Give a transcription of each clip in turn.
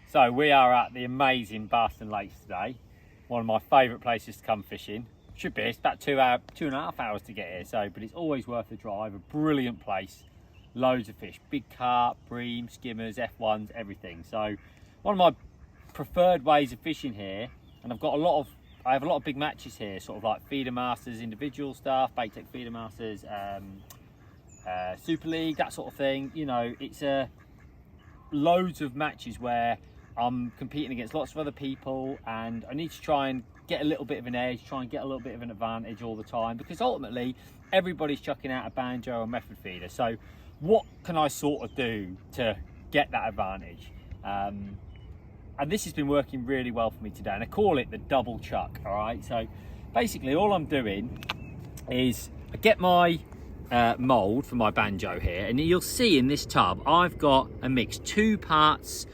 So we are at the amazing Barston Lakes today. One of my favourite places to come fishing. Should be, it's about 2.5 hours to get here, so, but it's always worth the drive. A brilliant place, loads of fish, big carp, bream, skimmers, F1s, everything. So one of my preferred ways of fishing here, and I have a lot of big matches here, sort of like feeder masters, individual stuff, bait tech feeder masters, Super League, that sort of thing. You know, it's loads of matches where I'm competing against lots of other people, and I need to try and get a little bit of an edge, try and get a little bit of an advantage all the time, because ultimately everybody's chucking out a banjo or method feeder. So what can I sort of do to get that advantage? And this has been working really well for me today, and I call it the double chuck. All right, so basically all I'm doing is I get my mould for my banjo here, and you'll see in this tub I've got a mix, 2 parts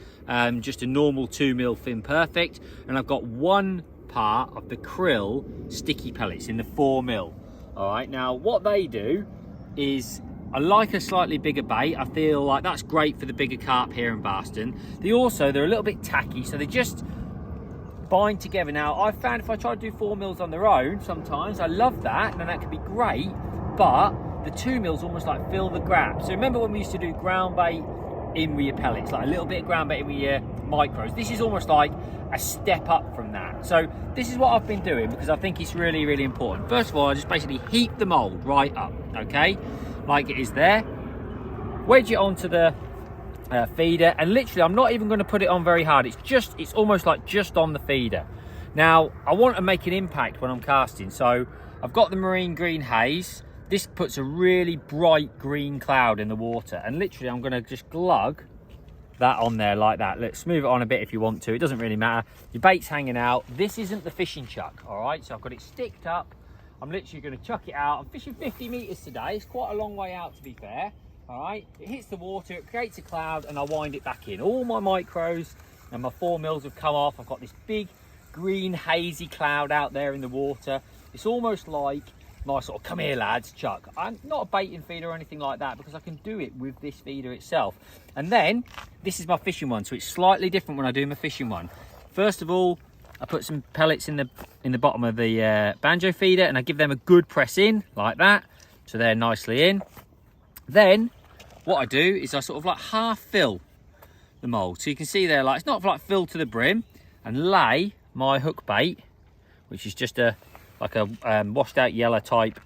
just a normal 2mm Fin Perfect, and I've got 1 part of the krill sticky pellets in the 4mm. All right, now what they do is, I like a slightly bigger bait. I feel like that's great for the bigger carp here in Barston. They're a little bit tacky, so they just bind together. Now I've found if I try to do 4mm on their own, sometimes I love that, and that can be great, but the 2mm almost like fill the gap. So remember when we used to do ground bait in with your pellets, like a little bit of ground bait in with your micros? This is almost like a step up from that. So this is what I've been doing, because I think it's really, really important. First of all, I just basically heat the mould right up, okay, like it is there, wedge it onto the feeder, and literally I'm not even going to put it on very hard. It's almost like just on the feeder. Now I want to make an impact when I'm casting, so I've got the marine green haze. This puts a really bright green cloud in the water, and literally I'm going to just glug that on there like that. Let's move it on a bit if you want to, it doesn't really matter. Your bait's hanging out. This isn't the fishing chuck, all right? So I've got it sticked up. I'm literally going to chuck it out. I'm fishing 50 metres today. It's quite a long way out, to be fair. All right, it hits the water, it creates a cloud, and I wind it back in. All my micros and my 4mm have come off. I've got this big green hazy cloud out there in the water. It's almost like my sort of come here lads chuck. I'm not a baiting feeder or anything like that, because I can do it with this feeder itself. And then this is my fishing one, so it's slightly different when I do my fishing one. First of all, I put some pellets in the bottom of the banjo feeder, and I give them a good press in like that, so they're nicely in. Then what I do is I sort of like half fill the mould, so you can see there, like it's not like filled to the brim, and lay my hook bait, which is just like a washed out yellow type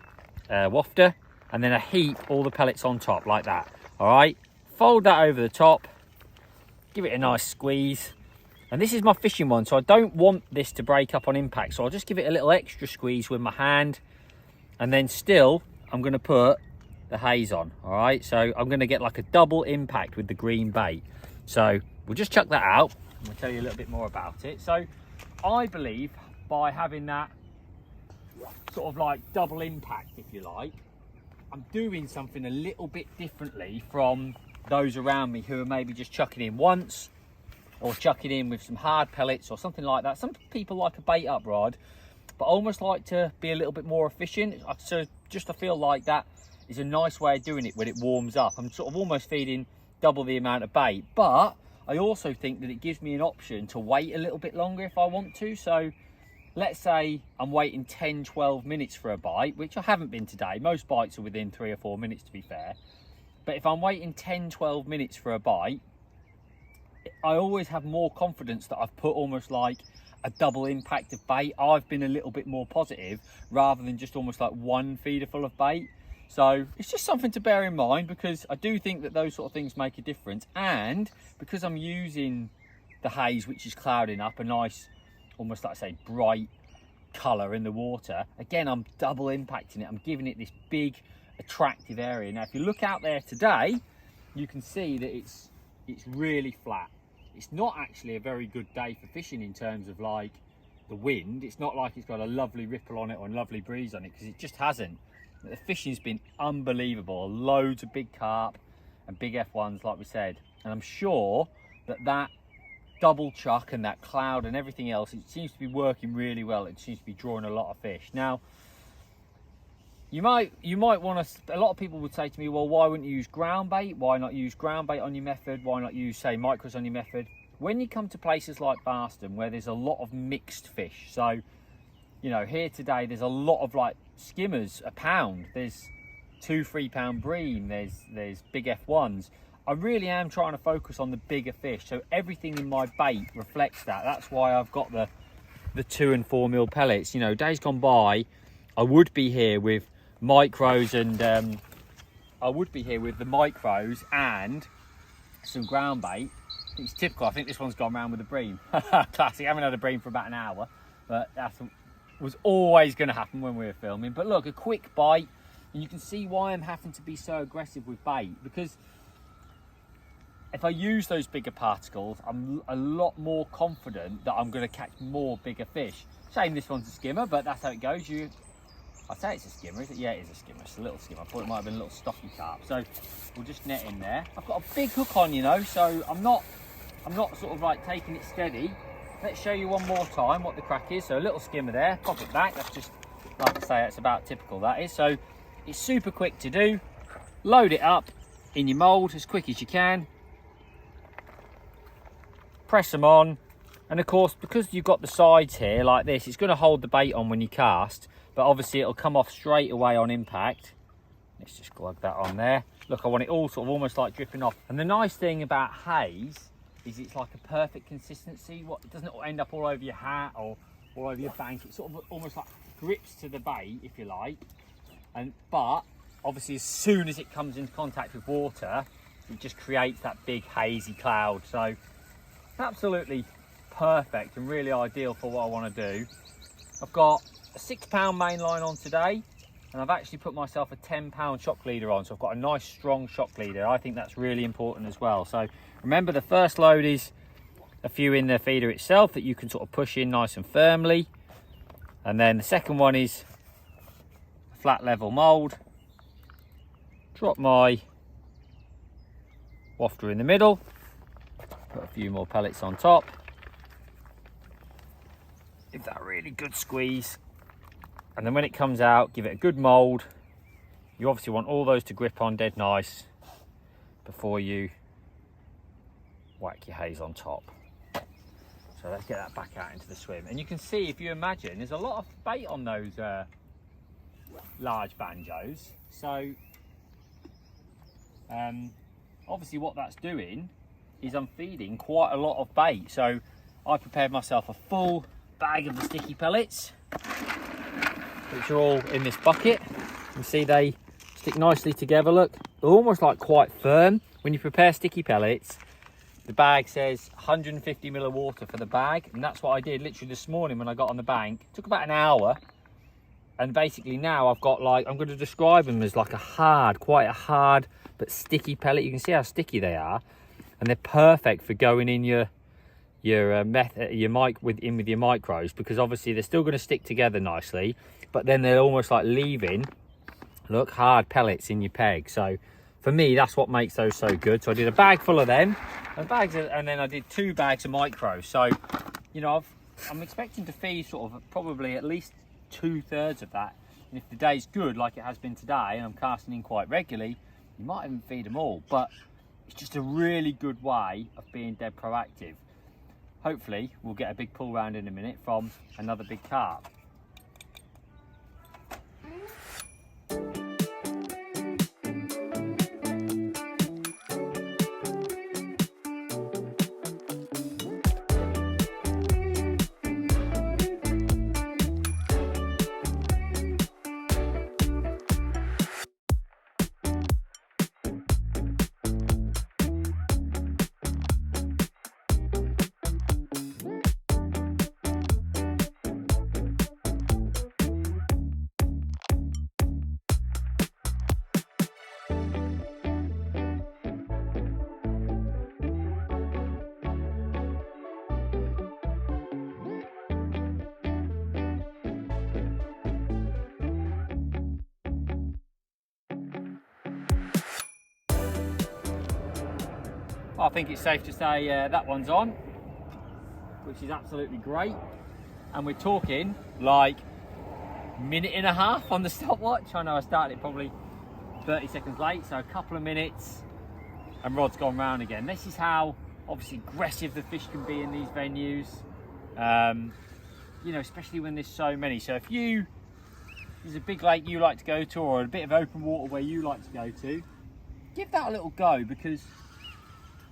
wafter, and then I heap all the pellets on top like that. All right, fold that over the top, give it a nice squeeze, and this is my fishing one, so I don't want this to break up on impact, so I'll just give it a little extra squeeze with my hand, and then still I'm going to put the haze on. All right, so I'm going to get like a double impact with the green bait. So we'll just chuck that out and we'll tell you a little bit more about it. So I believe by having that sort of like double impact, if you like, I'm doing something a little bit differently from those around me who are maybe just chucking in once, or chucking in with some hard pellets or something like that. Some people like a bait up rod, but almost like to be a little bit more efficient. So just I feel like that is a nice way of doing it when it warms up. I'm sort of almost feeding double the amount of bait, but I also think that it gives me an option to wait a little bit longer if I want to. So let's say I'm waiting 10-12 minutes for a bite, which I haven't been today. Most bites are within 3 or 4 minutes, to be fair. But if I'm waiting 10-12 minutes for a bite, I always have more confidence that I've put almost like a double impact of bait. I've been a little bit more positive rather than just almost like one feeder full of bait. So it's just something to bear in mind, because I do think that those sort of things make a difference. And because I'm using the haze, which is clouding up a nice, almost like I say, bright colour in the water, again, I'm double impacting it. I'm giving it this big attractive area. Now if you look out there today, you can see that it's really flat. It's not actually a very good day for fishing in terms of like the wind. It's not like it's got a lovely ripple on it or a lovely breeze on it, because it just hasn't. The fishing's been unbelievable. Loads of big carp and big F1s, like we said. And I'm sure that that double chuck and that cloud and everything else, it seems to be working really well. It seems to be drawing a lot of fish. Now, you might want to, a lot of people would say to me, well, why wouldn't you use ground bait? Why not use ground bait on your method? Why not use, say, micros on your method? when you come to places like Barston where there's a lot of mixed fish, so you know, here today there's a lot of like skimmers a pound, there's 2-3 pound bream, there's big F1s. I really am trying to focus on the bigger fish, so everything in my bait reflects that. That's why I've got the 2 and 4 mil pellets. You know, days gone by I would be here with micros and I would be here with the micros and some ground bait. It's typical. I think this one's gone round with a bream. Classic. I haven't had a bream for about an hour, but that was always going to happen when we were filming. But look, a quick bite, and you can see why I'm having to be so aggressive with bait, because if I use those bigger particles, I'm a lot more confident that I'm going to catch more bigger fish. Shame this one's a skimmer, but that's how it goes. I'd say it's a skimmer, is it? Yeah, it is a skimmer. It's a little skimmer. I thought it might have been a little stocky carp. So we'll just net in there. I've got a big hook on, you know, so I'm not sort of like taking it steady. Let's show you one more time what the crack is. So a little skimmer there, pop it back. That's just, like I say, that's about typical, that is. So it's super quick to do. Load it up in your mould as quick as you can. Press them on, and of course, because you've got the sides here like this, it's going to hold the bait on when you cast, but obviously it'll come off straight away on impact. Let's just glug that on there. Look, I want it all sort of almost like dripping off. And the nice thing about haze is it's like a perfect consistency. It doesn't end up all over your hat or all over your bank. It sort of almost like grips to the bait, if you like. But obviously as soon as it comes into contact with water, it just creates that big hazy cloud. So absolutely perfect and really ideal for what I want to do. I've got a 6 pound main line on today, and I've actually put myself a 10 pound shock leader on, so I've got a nice strong shock leader. I think that's really important as well. So remember, the first load is a few in the feeder itself that you can sort of push in nice and firmly, and then the second one is a flat level mould. Drop my wafter in the middle, put a few more pellets on top, give that a really good squeeze, and then when it comes out, give it a good mould. You obviously want all those to grip on dead nice before you whack your haze on top. So let's get that back out into the swim, and you can see, if you imagine, there's a lot of bait on those large banjos. So obviously what that's doing is I'm feeding quite a lot of bait. So I prepared myself a full bag of the sticky pellets, which are all in this bucket. You can see they stick nicely together. Look, they're almost like quite firm. When you prepare sticky pellets, the bag says 150 ml of water for the bag, and that's what I did literally this morning when I got on the bank. It took about an hour, and basically now I've got, like, I'm going to describe them as like quite a hard but sticky pellet. You can see how sticky they are, and they're perfect for going in with your micros, because obviously they're still going to stick together nicely, but then they're almost like leaving, look, hard pellets in your peg. So for me, that's what makes those so good. So I did a bag full of them, and then I did 2 bags of micros. So, you know, I'm expecting to feed sort of probably at least 2/3 of that. And if the day's good, like it has been today, and I'm casting in quite regularly, you might even feed them all. But it's just a really good way of being dead proactive. Hopefully we'll get a big pull round in a minute from another big carp. I think it's safe to say that one's on, which is absolutely great. And we're talking like minute and a half on the stopwatch. I know I started it probably 30 seconds late, so a couple of minutes and rod's gone round again. This is how obviously aggressive the fish can be in these venues. You know, especially when there's so many. So if there's a big lake you like to go to, or a bit of open water where you like to go to, give that a little go, because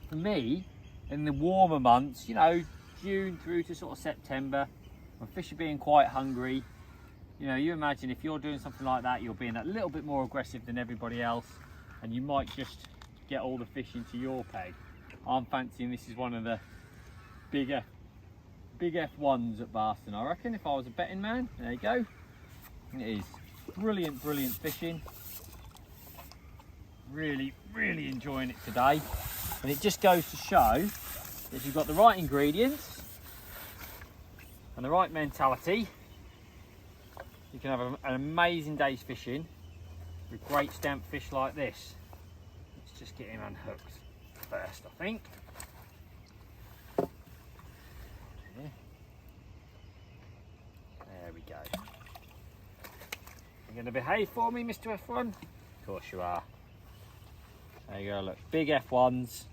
for me, in the warmer months, you know, June through to sort of September, when fish are being quite hungry, you know, you imagine if you're doing something like that, you're being a little bit more aggressive than everybody else, and you might just get all the fish into your peg. I'm fancying this is one of the big F1s at Barston, I reckon, if I was a betting man. There you go. And it is brilliant, brilliant fishing. Really, really enjoying it today. And it just goes to show that if you've got the right ingredients and the right mentality, you can have an amazing day's fishing with great stamp fish like this. Let's just get him unhooked first, I think. There we go. You're going to behave for me, Mr. F1? Of course you are. There you go, look, big F1s.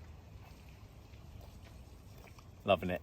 Loving it.